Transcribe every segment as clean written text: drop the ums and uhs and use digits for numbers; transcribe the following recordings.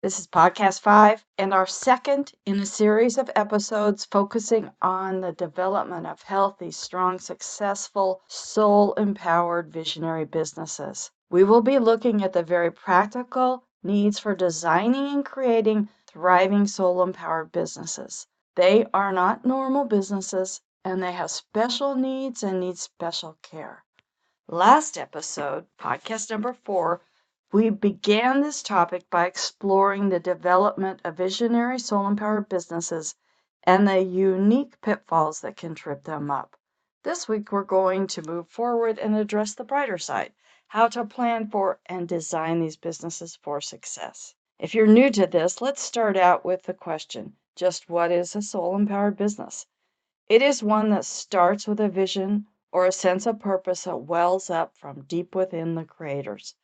This is podcast 5 and our second in a series of episodes focusing on the development of healthy, strong, successful, soul-empowered visionary businesses. We will be looking at the very practical needs for designing and creating thriving soul-empowered businesses. They are not normal businesses and they have special needs and need special care. Last episode, podcast number 4, we began this topic by exploring the development of visionary soul-empowered businesses and the unique pitfalls that can trip them up. This week, we're going to move forward and address the brighter side, how to plan for and design these businesses for success. If you're new to this, let's start out with the question, just what is a soul-empowered business? It is one that starts with a vision or a sense of purpose that wells up from deep within the creators.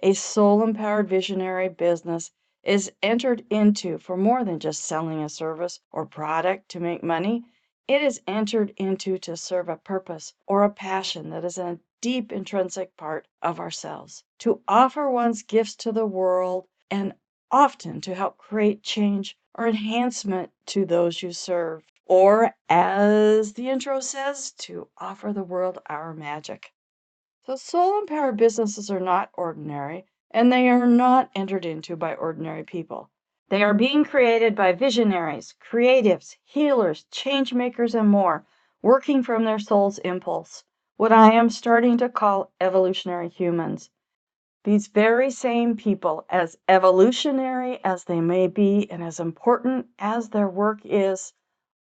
A soul-empowered visionary business is entered into for more than just selling a service or product to make money. It is entered into to serve a purpose or a passion that is a deep intrinsic part of ourselves, to offer one's gifts to the world and often to help create change or enhancement to those you serve. Or, as the intro says, to offer the world our magic. So, soul empowered businesses are not ordinary, and they are not entered into by ordinary people. They are being created by visionaries, creatives, healers, change makers, and more, working from their soul's impulse, what I am starting to call evolutionary humans. These very same people, as evolutionary as they may be and as important as their work is,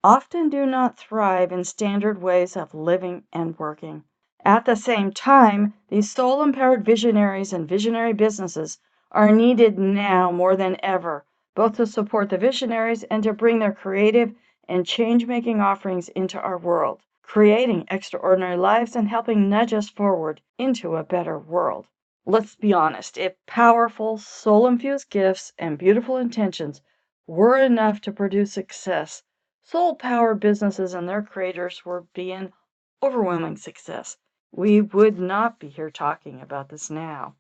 often do not thrive in standard ways of living and working. At the same time, these soul-empowered visionaries and visionary businesses are needed now more than ever, both to support the visionaries and to bring their creative and change-making offerings into our world, creating extraordinary lives and helping nudge us forward into a better world. Let's be honest, if powerful, soul-infused gifts and beautiful intentions were enough to produce success, soul power businesses and their creators were being overwhelming success. We would not be here talking about this now.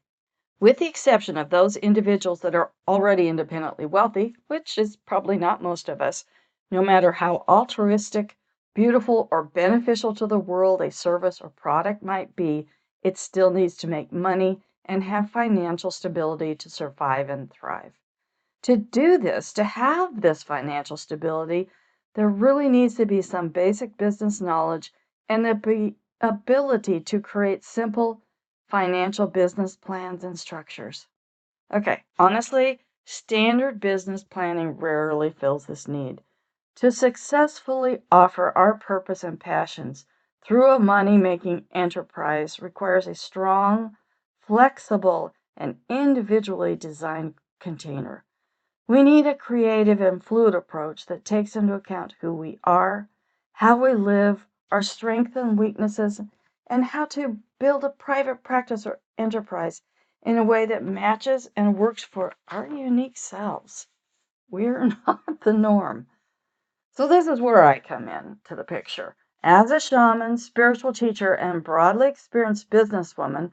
With the exception of those individuals that are already independently wealthy, which is probably not most of us, no matter how altruistic, beautiful, or beneficial to the world a service or product might be, it still needs to make money and have financial stability to survive and thrive. To do this, to have this financial stability, there really needs to be some basic business knowledge and the ability to create simple financial business plans and structures. Okay, honestly, standard business planning rarely fills this need. To successfully offer our purpose and passions through a money-making enterprise requires a strong, flexible, and individually designed container. We need a creative and fluid approach that takes into account who we are, how we live, our strengths and weaknesses, and how to build a private practice or enterprise in a way that matches and works for our unique selves. We're not the norm. So this is where I come in to the picture. As a shaman, spiritual teacher, and broadly experienced businesswoman,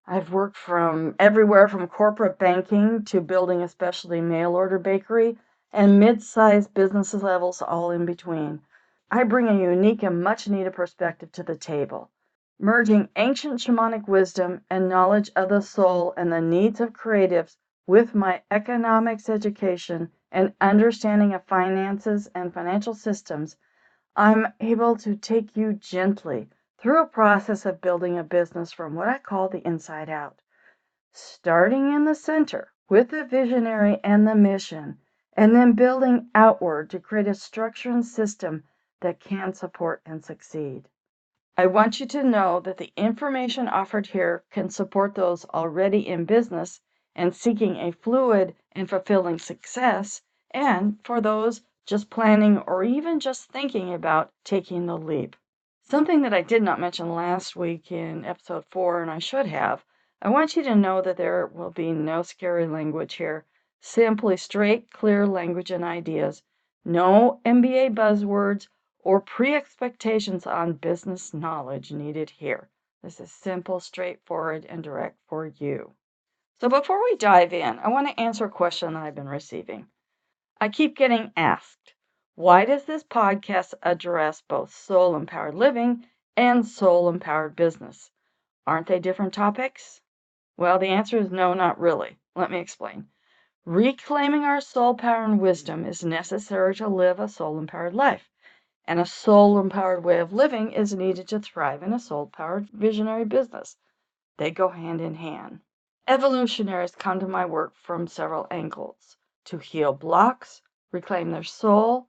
I've worked from everywhere from corporate banking to building a specialty mail order bakery and mid-sized business levels all in between. I bring a unique and much needed perspective to the table, merging ancient shamanic wisdom and knowledge of the soul and the needs of creatives with my economics education and understanding of finances and financial systems. I'm able to take you gently through a process of building a business from what I call the inside out, starting in the center with the visionary and the mission, and then building outward to create a structure and system that can support and succeed. I want you to know that the information offered here can support those already in business and seeking a fluid and fulfilling success, and for those just planning or even just thinking about taking the leap. Something that I did not mention last week in episode 4, and I should have, I want you to know that there will be no scary language here, simply straight, clear language and ideas, no MBA buzzwords or pre-expectations on business knowledge needed here. This is simple, straightforward, and direct for you. So before we dive in, I want to answer a question that I've been receiving. I keep getting asked, why does this podcast address both soul-empowered living and soul-empowered business? Aren't they different topics? Well, the answer is no, not really. Let me explain. Reclaiming our soul power and wisdom is necessary to live a soul-empowered life, and a soul-empowered way of living is needed to thrive in a soul-powered visionary business. They go hand in hand. Evolutionaries come to my work from several angles: to heal blocks, reclaim their soul,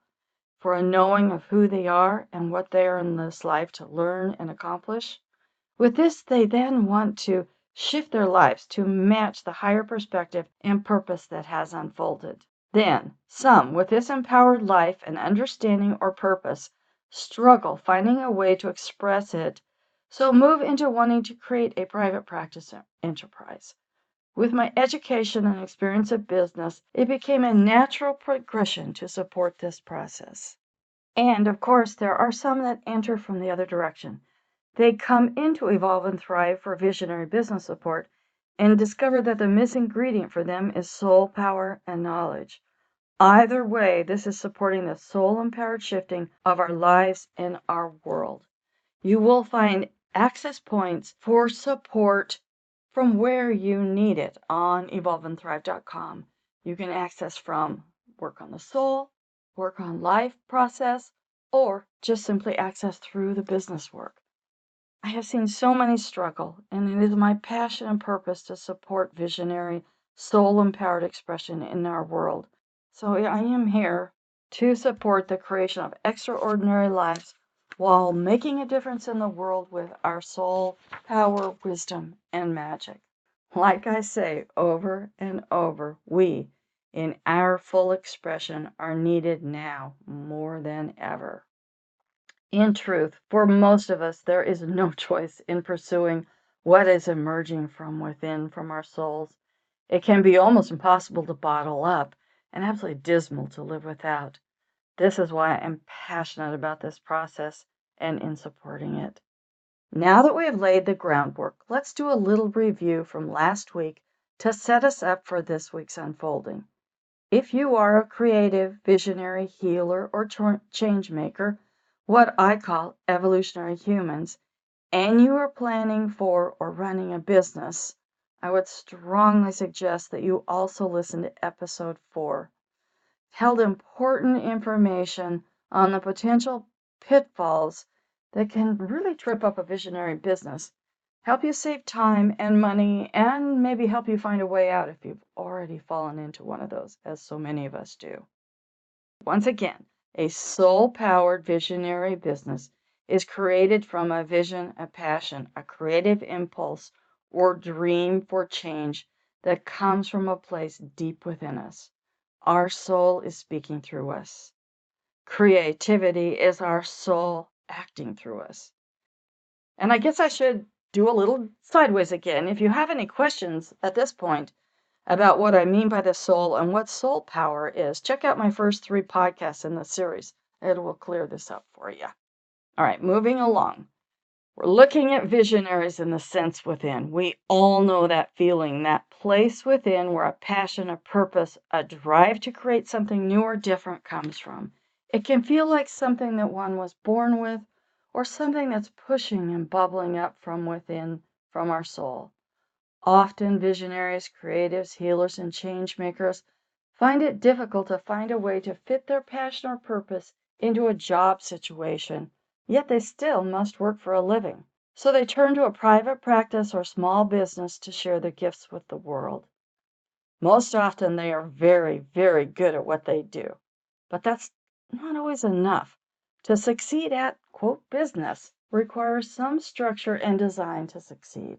for a knowing of who they are and what they are in this life to learn and accomplish. With this, they then want to shift their lives to match the higher perspective and purpose that has unfolded. Then, some with this empowered life and understanding or purpose struggle finding a way to express it, so move into wanting to create a private practice enterprise. With my education and experience of business, it became a natural progression to support this process. And of course, there are some that enter from the other direction. They come into Evolve and Thrive for visionary business support and discover that the missing ingredient for them is soul power and knowledge. Either way, this is supporting the soul-empowered shifting of our lives and our world. You will find access points for support from where you need it on evolveandthrive.com. You can access from work on the soul, work on life process, or just simply access through the business work. I have seen so many struggle, and it is my passion and purpose to support visionary, soul-empowered expression in our world. So I am here to support the creation of extraordinary lives while making a difference in the world with our soul, power, wisdom, and magic. Like I say over and over, we, in our full expression, are needed now more than ever. In truth, for most of us, there is no choice in pursuing what is emerging from within, from our souls. It can be almost impossible to bottle up and absolutely dismal to live without. This is why I am passionate about this process and in supporting it. Now that we have laid the groundwork, let's do a little review from last week to set us up for this week's unfolding. If you are a creative, visionary, healer, or change maker, what I call evolutionary humans, and you are planning for or running a business, I would strongly suggest that you also listen to episode 4. Held important information on the potential pitfalls that can really trip up a visionary business, help you save time and money, and maybe help you find a way out if you've already fallen into one of those, as so many of us do. Once again, a soul-powered visionary business is created from a vision, a passion, a creative impulse, or dream for change that comes from a place deep within us. Our soul is speaking through us. Creativity is our soul acting through us. And I guess I should do a little sideways again. If you have any questions at this point about what I mean by the soul and what soul power is, check out my first 3 podcasts in the series. It will clear this up for you. All right, moving along. We're looking at visionaries in the sense within. We all know that feeling, that place within where a passion, a purpose, a drive to create something new or different comes from. It can feel like something that one was born with, or something that's pushing and bubbling up from within, from our soul. Often visionaries, creatives, healers, and change makers find it difficult to find a way to fit their passion or purpose into a job situation, yet they still must work for a living. So they turn to a private practice or small business to share their gifts with the world. Most often they are very, very good at what they do, but that's not always enough. To succeed at, quote, business requires some structure and design to succeed.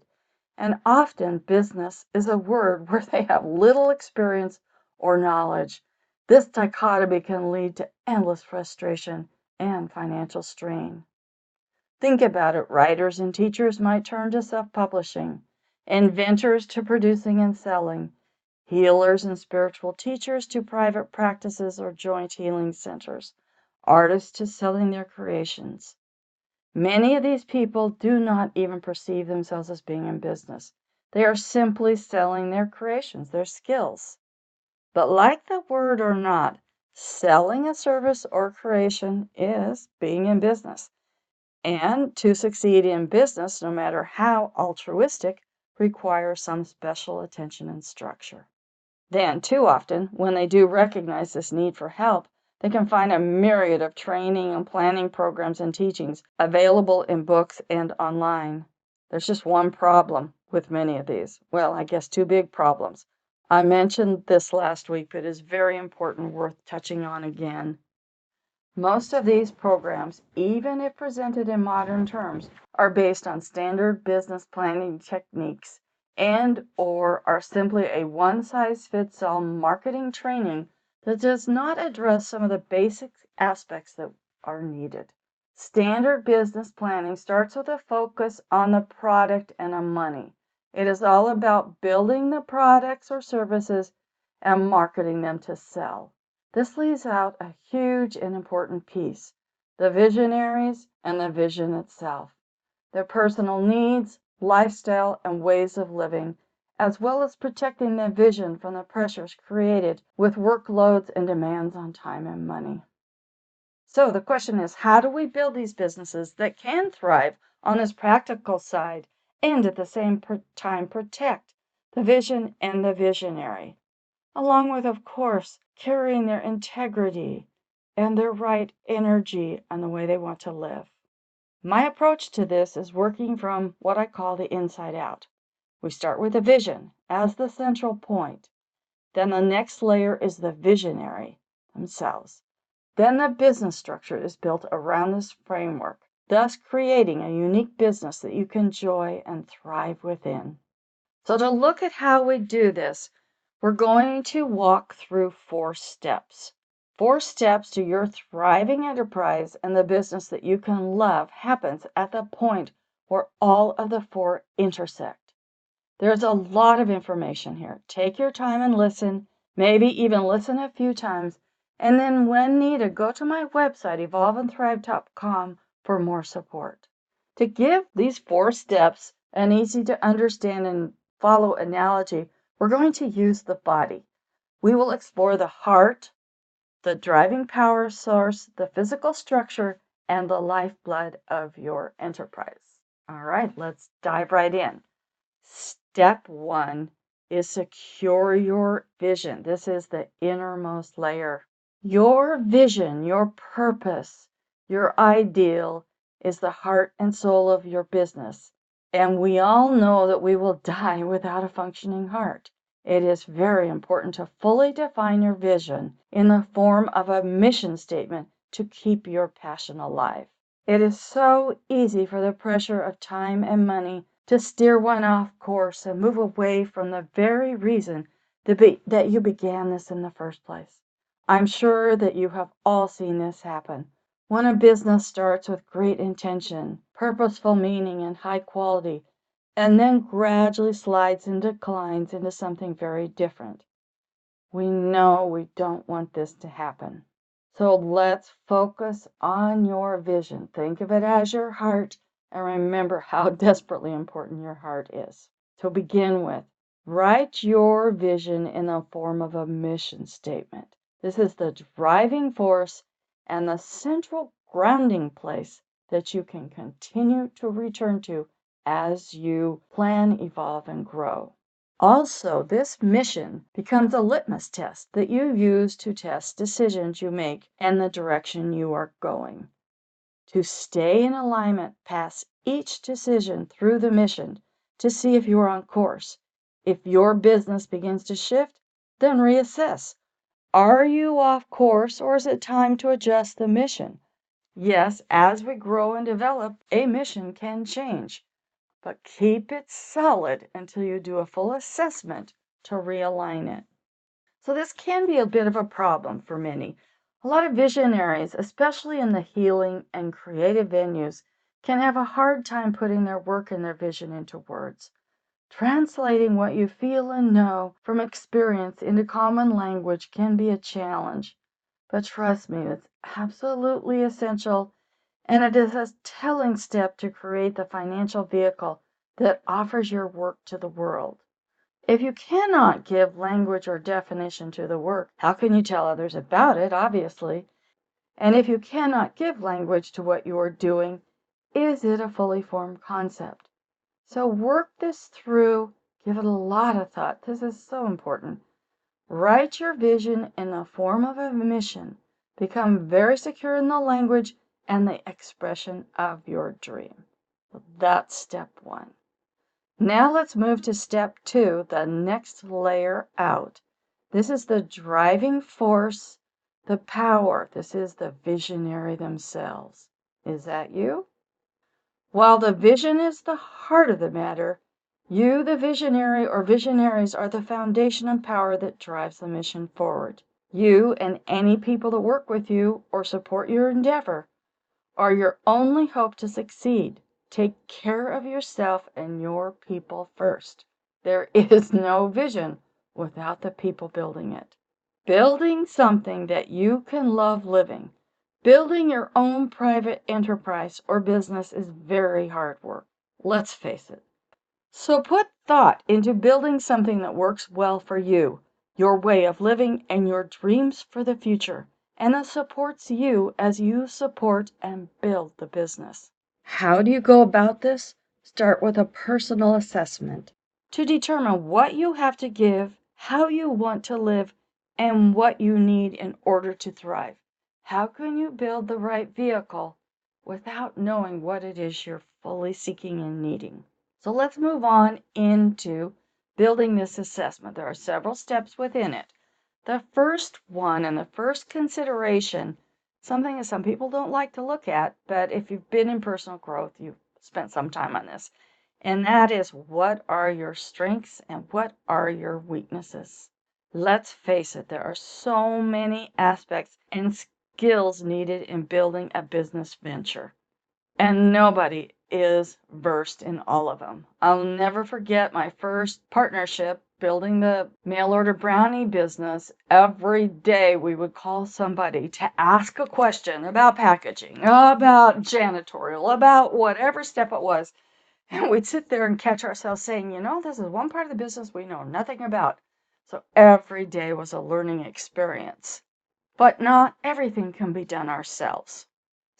And often business is a word where they have little experience or knowledge. This dichotomy can lead to endless frustration and financial strain. Think about it. Writers and teachers might turn to self-publishing, inventors to producing and selling, healers and spiritual teachers to private practices or joint healing centers, artists to selling their creations. Many of these people do not even perceive themselves as being in business. They are simply selling their creations, their skills. But like the word or not, selling a service or creation is being in business. And to succeed in business, no matter how altruistic, requires some special attention and structure. Then, too often, when they do recognize this need for help, they can find a myriad of training and planning programs and teachings available in books and online. There's just one problem with many of these. Well, I guess two big problems. I mentioned this last week, but it is very important, worth touching on again. Most of these programs, even if presented in modern terms, are based on standard business planning techniques and/or are simply a one-size-fits-all marketing training that does not address some of the basic aspects that are needed. Standard business planning starts with a focus on the product and on money. It is all about building the products or services and marketing them to sell. This leaves out a huge and important piece: the visionaries and the vision itself, their personal needs, lifestyle, and ways of living, as well as protecting their vision from the pressures created with workloads and demands on time and money. So the question is, how do we build these businesses that can thrive on this practical side and at the same time protect the vision and the visionary, along with, of course, carrying their integrity and their right energy and the way they want to live? My approach to this is working from what I call the inside out. We start with the vision as the central point. Then the next layer is the visionary themselves. Then the business structure is built around this framework, thus creating a unique business that you can enjoy and thrive within. So to look at how we do this, we're going to walk through 4 steps. 4 steps to your thriving enterprise, and the business that you can love happens at the point where all of the 4 intersect. There's a lot of information here. Take your time and listen, maybe even listen a few times, and then when needed, go to my website, evolveandthrive.com, for more support. To give these 4 steps an easy to understand and follow analogy, we're going to use the body. We will explore the heart, the driving power source, the physical structure, and the lifeblood of your enterprise. All right, let's dive right in. Step 1 is secure your vision. This is the innermost layer. Your vision, your purpose, your ideal is the heart and soul of your business. And we all know that we will die without a functioning heart. It is very important to fully define your vision in the form of a mission statement to keep your passion alive. It is so easy for the pressure of time and money to steer one off course and move away from the very reason that you began this in the first place. I'm sure that you have all seen this happen. When a business starts with great intention, purposeful meaning, and high quality, and then gradually slides and declines into something very different. We know we don't want this to happen. So let's focus on your vision. Think of it as your heart, and remember how desperately important your heart is. To begin with, write your vision in the form of a mission statement. This is the driving force and the central grounding place that you can continue to return to as you plan, evolve, and grow. Also, this mission becomes a litmus test that you use to test decisions you make and the direction you are going. To stay in alignment, pass each decision through the mission to see if you are on course. If your business begins to shift, then reassess. Are you off course, or is it time to adjust the mission? Yes, as we grow and develop, a mission can change, but keep it solid until you do a full assessment to realign it. So this can be a bit of a problem for many. A lot of visionaries, especially in the healing and creative venues, can have a hard time putting their work and their vision into words. Translating what you feel and know from experience into common language can be a challenge. But trust me, it's absolutely essential, and it is a telling step to create the financial vehicle that offers your work to the world. If you cannot give language or definition to the work, how can you tell others about it, obviously? And if you cannot give language to what you are doing, is it a fully formed concept? So work this through, give it a lot of thought. This is so important. Write your vision in the form of a mission. Become very secure in the language and the expression of your dream. That's step one. Now let's move to step two, the next layer out. This is the driving force, the power. This is the visionary themselves. Is that you? While the vision is the heart of the matter, you, the visionary or visionaries, are the foundation and power that drives the mission forward. You and any people that work with you or support your endeavor are your only hope to succeed. Take care of yourself and your people first. There is no vision without the people building it. Building something that you can love living. Building your own private enterprise or business is very hard work. Let's face it. So put thought into building something that works well for you, your way of living, and your dreams for the future, and that supports you as you support and build the business. How do you go about this? Start with a personal assessment to determine what you have to give, how you want to live, and what you need in order to thrive. How can you build the right vehicle without knowing what it is you're fully seeking and needing? So let's move on into building this assessment. There are several steps within it. The first one and the first consideration, something that some people don't like to look at, but if you've been in personal growth, you've spent some time on this, and that is, what are your strengths and what are your weaknesses? Let's face it, there are so many aspects and skills needed in building a business venture. And nobody is versed in all of them. I'll never forget my first partnership building the mail order brownie business. Every day we would call somebody to ask a question about packaging, about janitorial, about whatever step it was. And we'd sit there and catch ourselves saying, this is one part of the business we know nothing about. So every day was a learning experience. But not everything can be done ourselves.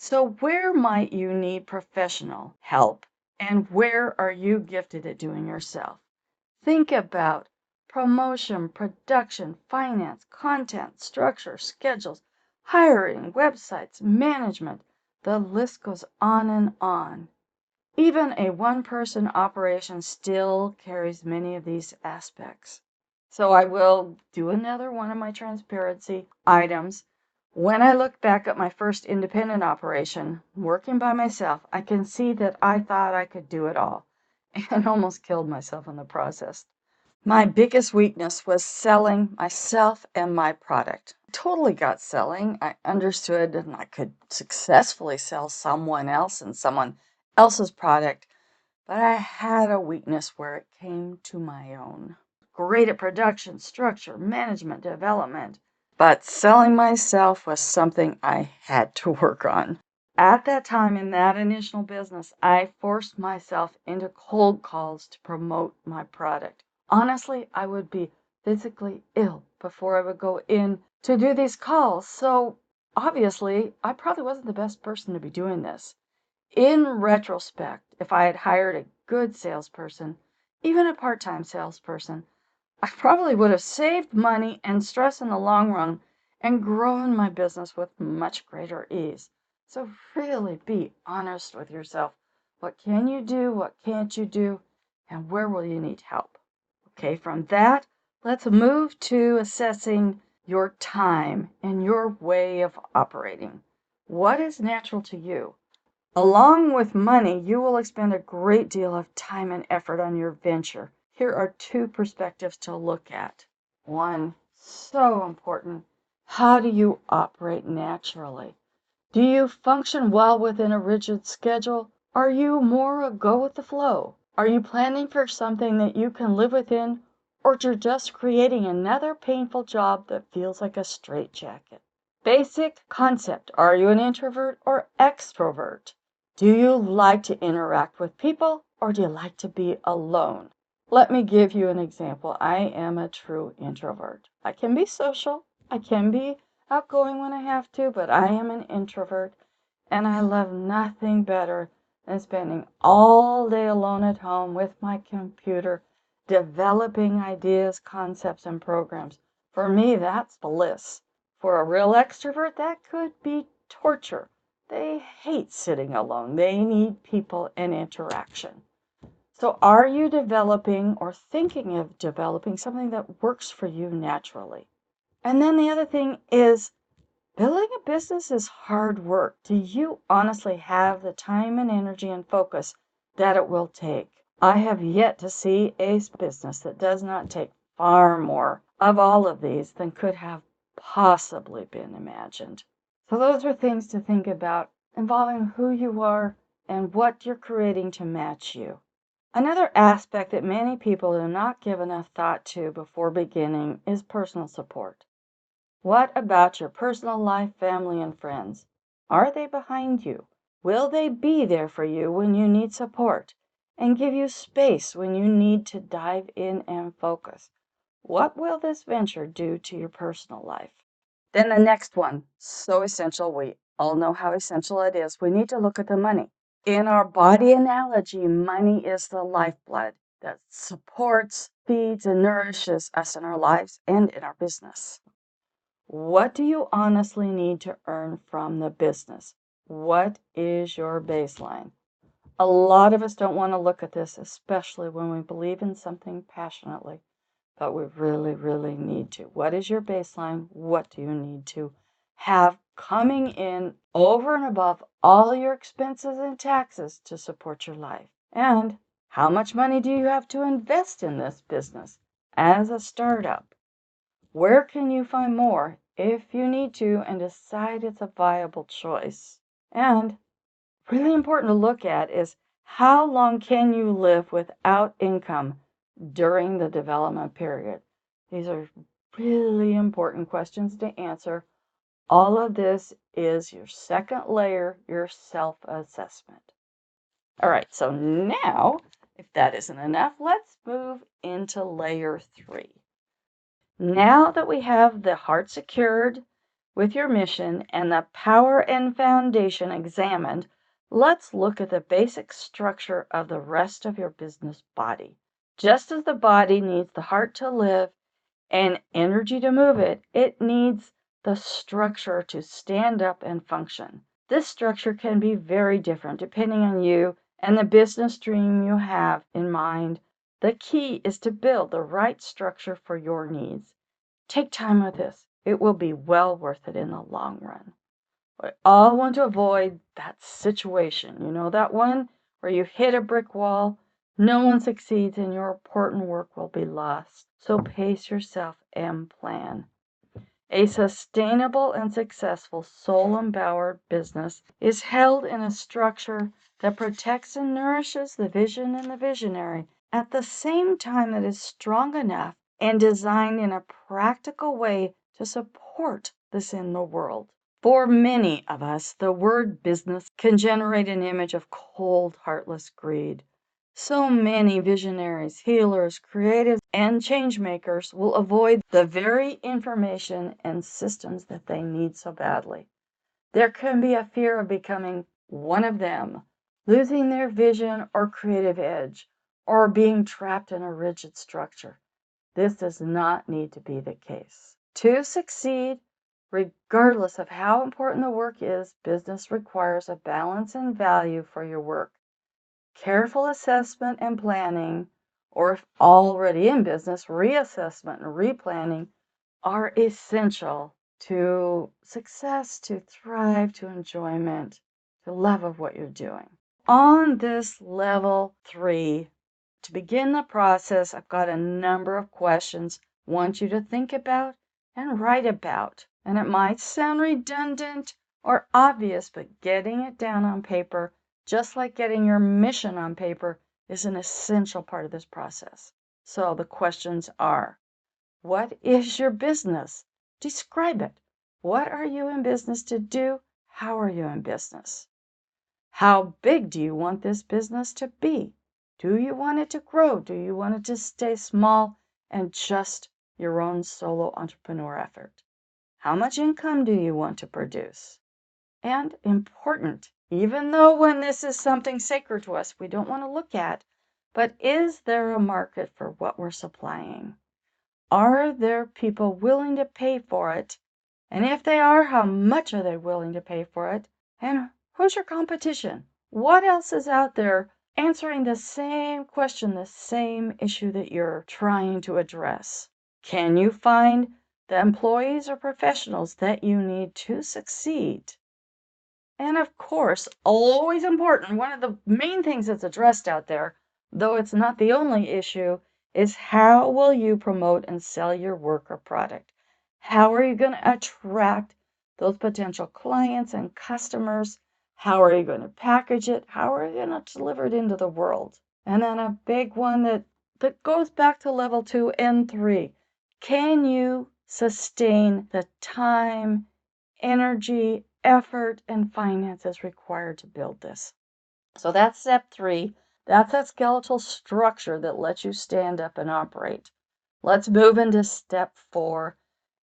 So where might you need professional help, and where are you gifted at doing yourself? Think about promotion, production, finance, content, structure, schedules, hiring, websites, management. The list goes on and on. Even a one-person operation still carries many of these aspects. So I will do another one of my transparency items. When I look back at my first independent operation, working by myself, I can see that I thought I could do it all and almost killed myself in the process. My biggest weakness was selling myself and my product. I totally got selling. I understood and I could successfully sell someone else and someone else's product, but I had a weakness where it came to my own. Great at production, structure, management, development, but selling myself was something I had to work on. At that time in that initial business, I forced myself into cold calls to promote my product. Honestly, I would be physically ill before I would go in to do these calls. So obviously, I probably wasn't the best person to be doing this. In retrospect, if I had hired a good salesperson, even a part-time salesperson, I probably would have saved money and stress in the long run and grown my business with much greater ease. So really be honest with yourself. What can you do? What can't you do? And where will you need help? Okay, from that, let's move to assessing your time and your way of operating. What is natural to you? Along with money, you will expend a great deal of time and effort on your venture. Here are two perspectives to look at. One, so important. How do you operate naturally? Do you function well within a rigid schedule? Are you more a go with the flow? Are you planning for something that you can live within, or you're just creating another painful job that feels like a straitjacket? Basic concept. Are you an introvert or extrovert? Do you like to interact with people, or do you like to be alone? Let me give you an example. I am a true introvert. I can be social, I can be outgoing when I have to, but I am an introvert, and I love nothing better than spending all day alone at home with my computer, developing ideas, concepts, and programs. For me, that's bliss. For a real extrovert, that could be torture. They hate sitting alone. They need people and interaction. So, are you developing or thinking of developing something that works for you naturally? And then the other thing is, building a business is hard work. Do you honestly have the time and energy and focus that it will take? I have yet to see a business that does not take far more of all of these than could have possibly been imagined. So those are things to think about involving who you are and what you're creating to match you. Another aspect that many people do not give enough thought to before beginning is personal support. What about your personal life, family, and friends? Are they behind you? Will they be there for you when you need support and give you space when you need to dive in and focus? What will this venture do to your personal life? Then the next one, so essential. We all know how essential it is. We need to look at the money. In our body analogy, money is the lifeblood that supports, feeds, and nourishes us in our lives and in our business. What do you honestly need to earn from the business? What is your baseline? A lot of us don't want to look at this, especially when we believe in something passionately, but we really, really need to. What is your baseline? What do you need to have coming in over and above all your expenses and taxes to support your life? And how much money do you have to invest in this business as a startup? Where can you find more if you need to and decide it's a viable choice? And really important to look at is, how long can you live without income during the development period? These are really important questions to answer. All of this is your second layer, your self-assessment. All right, so now, if that isn't enough, let's move into layer 3. Now that we have the heart secured with your mission and the power and foundation examined, let's look at the basic structure of the rest of your business body. Just as the body needs the heart to live and energy to move it, it needs the structure to stand up and function. This structure can be very different depending on you and the business dream you have in mind. The key is to build the right structure for your needs. Take time with this. It will be well worth it in the long run. We all want to avoid that situation. You know, that one where you hit a brick wall, no one succeeds, and your important work will be lost. So pace yourself and plan. A sustainable and successful soul-empowered business is held in a structure that protects and nourishes the vision and the visionary at the same time that is strong enough and designed in a practical way to support this in the world. For many of us, the word business can generate an image of cold, heartless greed. So many visionaries, healers, creatives, and change makers will avoid the very information and systems that they need so badly. There can be a fear of becoming one of them, losing their vision or creative edge, or being trapped in a rigid structure. This does not need to be the case. To succeed, regardless of how important the work is, business requires a balance and value for your work. Careful assessment and planning, or if already in business, reassessment and replanning are essential to success, to thrive, to enjoyment, to love of what you're doing. On this level 3, to begin the process, I've got a number of questions I want you to think about and write about. And it might sound redundant or obvious, but getting it down on paper, just like getting your mission on paper, is an essential part of this process. So the questions are: what is your business? Describe it. What are you in business to do? How are you in business? How big do you want this business to be? Do you want it to grow? Do you want it to stay small and just your own solo entrepreneur effort? How much income do you want to produce? And important, even though when this is something sacred to us, we don't want to look at, but is there a market for what we're supplying? Are there people willing to pay for it? And if they are, how much are they willing to pay for it? And who's your competition? What else is out there answering the same question, the same issue that you're trying to address? Can you find the employees or professionals that you need to succeed? And of course, always important, one of the main things that's addressed out there, though it's not the only issue, is how will you promote and sell your work or product? How are you going to attract those potential clients and customers? How are you going to package it? How are you going to deliver it into the world? And then a big one that goes back to level 2 and 3. Can you sustain the time, energy, effort, and finances required to build this? So that's step 3. That's that skeletal structure that lets you stand up and operate. Let's move into step 4.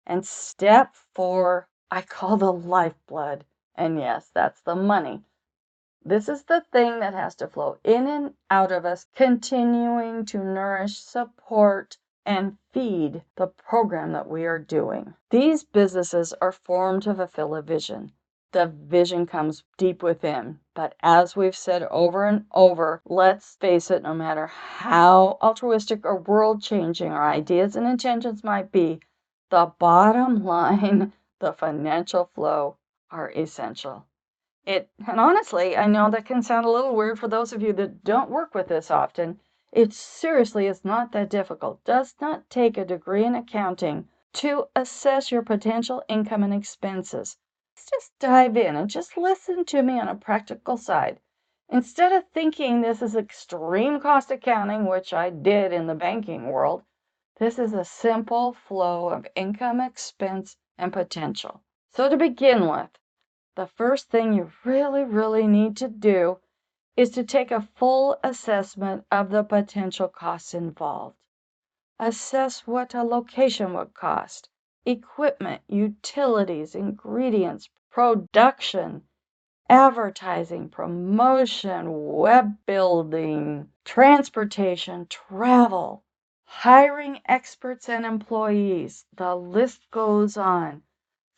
And step 4, I call the lifeblood. And yes, that's the money. This is the thing that has to flow in and out of us, continuing to nourish, support, and feed the program that we are doing. These businesses are formed to fulfill a vision. The vision comes deep within. But as we've said over and over, let's face it, no matter how altruistic or world-changing our ideas and intentions might be, the bottom line, the financial flow, are essential. And honestly, I know that can sound a little weird for those of you that don't work with this often. It seriously is not that difficult. Does not take a degree in accounting to assess your potential income and expenses. Let's just dive in and just listen to me on a practical side. Instead of thinking this is extreme cost accounting, which I did in the banking world, this is a simple flow of income, expense, and potential. So to begin with, the first thing you really need to do is to take a full assessment of the potential costs involved. Assess what a location would cost, equipment, utilities, ingredients, production, advertising, promotion, web building, transportation, travel, hiring experts and employees. The list goes on.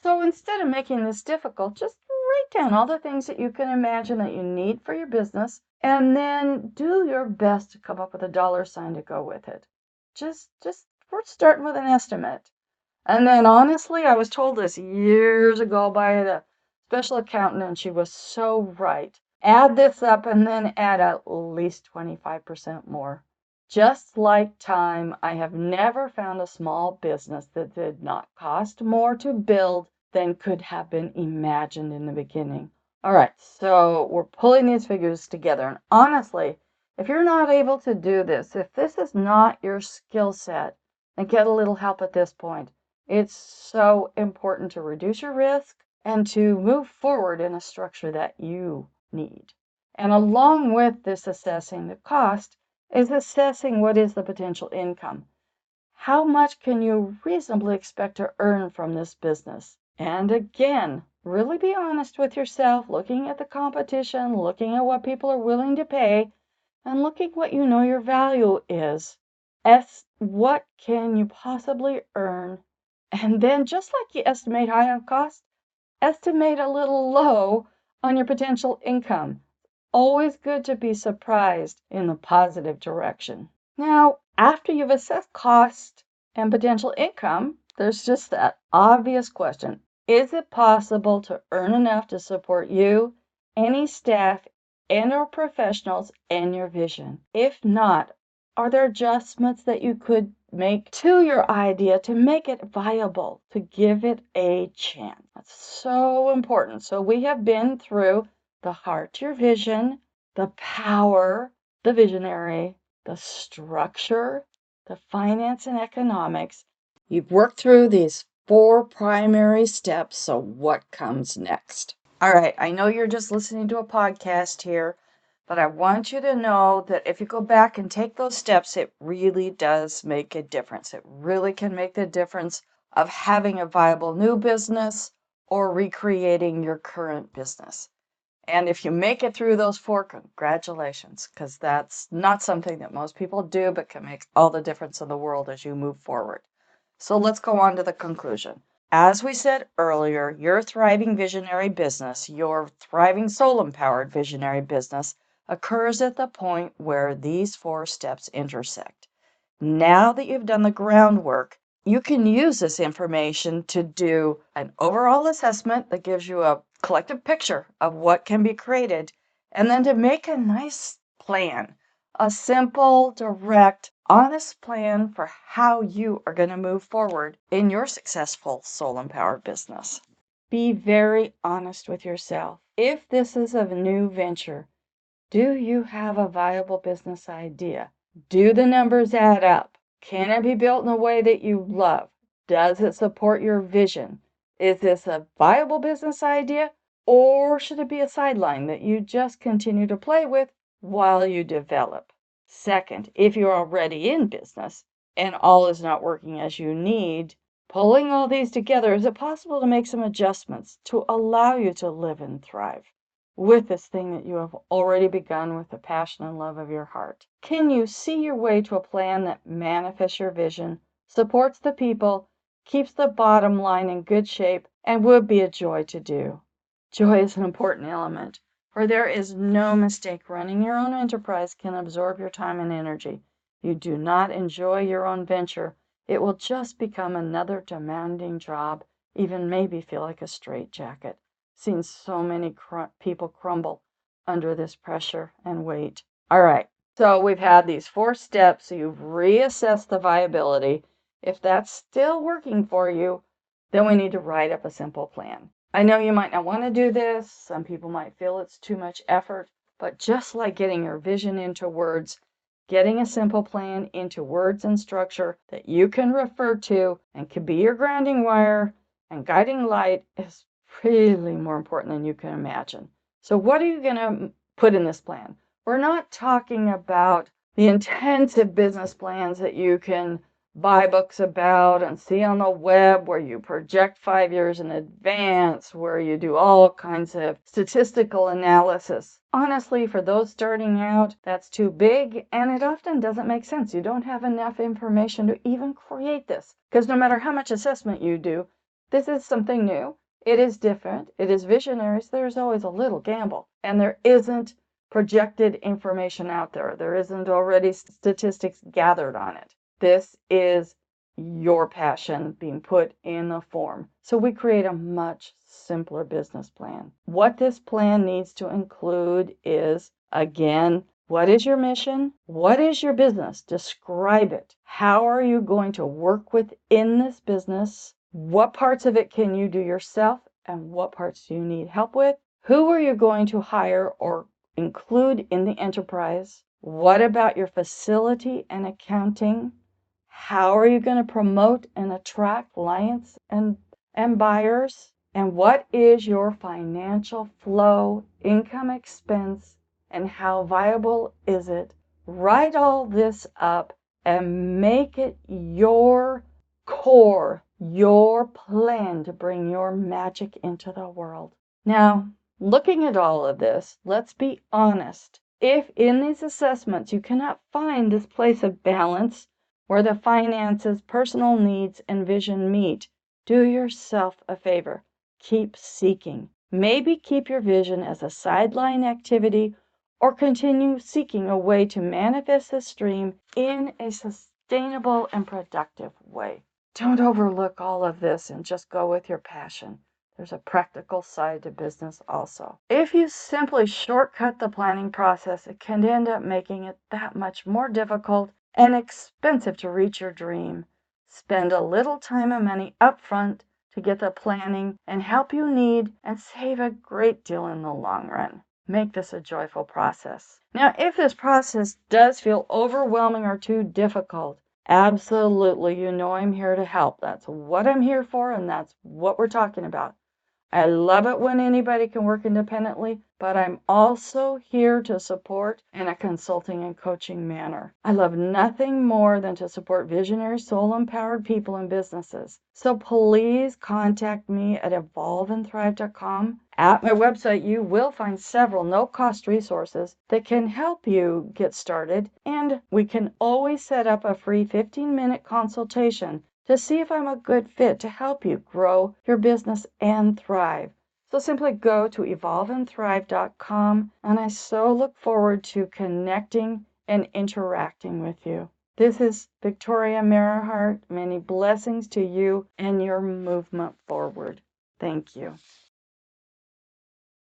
So instead of making this difficult, just write down all the things that you can imagine that you need for your business, and then do your best to come up with a dollar sign to go with it. Just we're starting with an estimate. And then honestly, I was told this years ago by the special accountant, and she was so right. Add this up and then add at least 25% more. Just like time, I have never found a small business that did not cost more to build than could have been imagined in the beginning. All right, so we're pulling these figures together. And honestly, if you're not able to do this, if this is not your skill set, then get a little help at this point. It's so important to reduce your risk and to move forward in a structure that you need. And along with this assessing the cost is assessing what is the potential income. How much can you reasonably expect to earn from this business? And again, really be honest with yourself, looking at the competition, looking at what people are willing to pay, and looking what you know your value is. As what can you possibly earn? And then just like you estimate high on cost, estimate a little low on your potential income. Always good to be surprised in the positive direction. Now, after you've assessed cost and potential income, there's just that obvious question. Is it possible to earn enough to support you, any staff, and or professionals, and your vision? If not, are there adjustments that you could make to your idea to make it viable, to give it a chance? That's so important. So we have been through the heart, your vision, the power, the visionary, the structure, the finance and economics. You've worked through these 4 primary steps, so what comes next? All right, I know you're just listening to a podcast here, But I want you to know that if you go back and take those steps, it really does make a difference. It really can make the difference of having a viable new business or recreating your current business. And if you make it through those 4, congratulations, because that's not something that most people do, but can make all the difference in the world as you move forward. So let's go on to the conclusion. As we said earlier, your thriving visionary business, your thriving soul-empowered visionary business, occurs at the point where these 4 steps intersect. Now that you've done the groundwork, you can use this information to do an overall assessment that gives you a collective picture of what can be created, and then to make a nice plan, a simple, direct, honest plan for how you are going to move forward in your successful soul-empowered business. Be very honest with yourself. If this is a new venture, do you have a viable business idea? Do the numbers add up? Can it be built in a way that you love? Does it support your vision? Is this a viable business idea, or should it be a sideline that you just continue to play with while you develop? Second, if you're already in business and all is not working as you need, pulling all these together, is it possible to make some adjustments to allow you to live and thrive with this thing that you have already begun with the passion and love of your heart? Can you see your way to a plan that manifests your vision, supports the people, keeps the bottom line in good shape, and would be a joy to do? Joy is an important element, for there is no mistake running your own enterprise can absorb your time and energy. You do not enjoy your own venture, it will just become another demanding job, even maybe feel like a straitjacket. Seen so many people crumble under this pressure and weight. All right, so we've had these 4 steps. So you've reassessed the viability. If that's still working for you, then we need to write up a simple plan. I know you might not want to do this. Some people might feel it's too much effort, but just like getting your vision into words, getting a simple plan into words and structure that you can refer to and can be your grounding wire and guiding light is really more important than you can imagine. So what are you going to put in this plan? We're not talking about the intensive business plans that you can buy books about and see on the web, where you project 5 years in advance, where you do all kinds of statistical analysis. Honestly, for those starting out, that's too big, and it often doesn't make sense. You don't have enough information to even create this, because no matter how much assessment you do, this is something new. It is different. It is visionaries. There's always a little gamble, and there isn't projected information out there. There isn't already statistics gathered on it. This is your passion being put in a form. So we create a much simpler business plan. What this plan needs to include is, again, what is your mission? What is your business? Describe it. How are you going to work within this business? What parts of it can you do yourself, and what parts do you need help with? Who are you going to hire or include in the enterprise? What about your facility and accounting? How are you going to promote and attract clients and buyers? And what is your financial flow, income, expense, and how viable is it? Write all this up and make it your core, your plan to bring your magic into the world. Now, looking at all of this, let's be honest. If in these assessments you cannot find this place of balance where the finances, personal needs, and vision meet, do yourself a favor. Keep seeking. Maybe keep your vision as a sideline activity, or continue seeking a way to manifest this dream in a sustainable and productive way. Don't overlook all of this and just go with your passion. There's a practical side to business also. If you simply shortcut the planning process, it can end up making it that much more difficult and expensive to reach your dream. Spend a little time and money up front to get the planning and help you need, and save a great deal in the long run. Make this a joyful process. Now, if this process does feel overwhelming or too difficult, absolutely, you know I'm here to help. That's what I'm here for, and that's what we're talking about. I love it when anybody can work independently, but I'm also here to support in a consulting and coaching manner. I love nothing more than to support visionary, soul-empowered people and businesses. So please contact me at evolveandthrive.com. At my website, you will find several no-cost resources that can help you get started, and we can always set up a free 15-minute consultation to see if I'm a good fit to help you grow your business and thrive. So simply go to evolveandthrive.com, and I so look forward to connecting and interacting with you. This is Victoria Merahart. Many blessings to you and your movement forward. Thank you.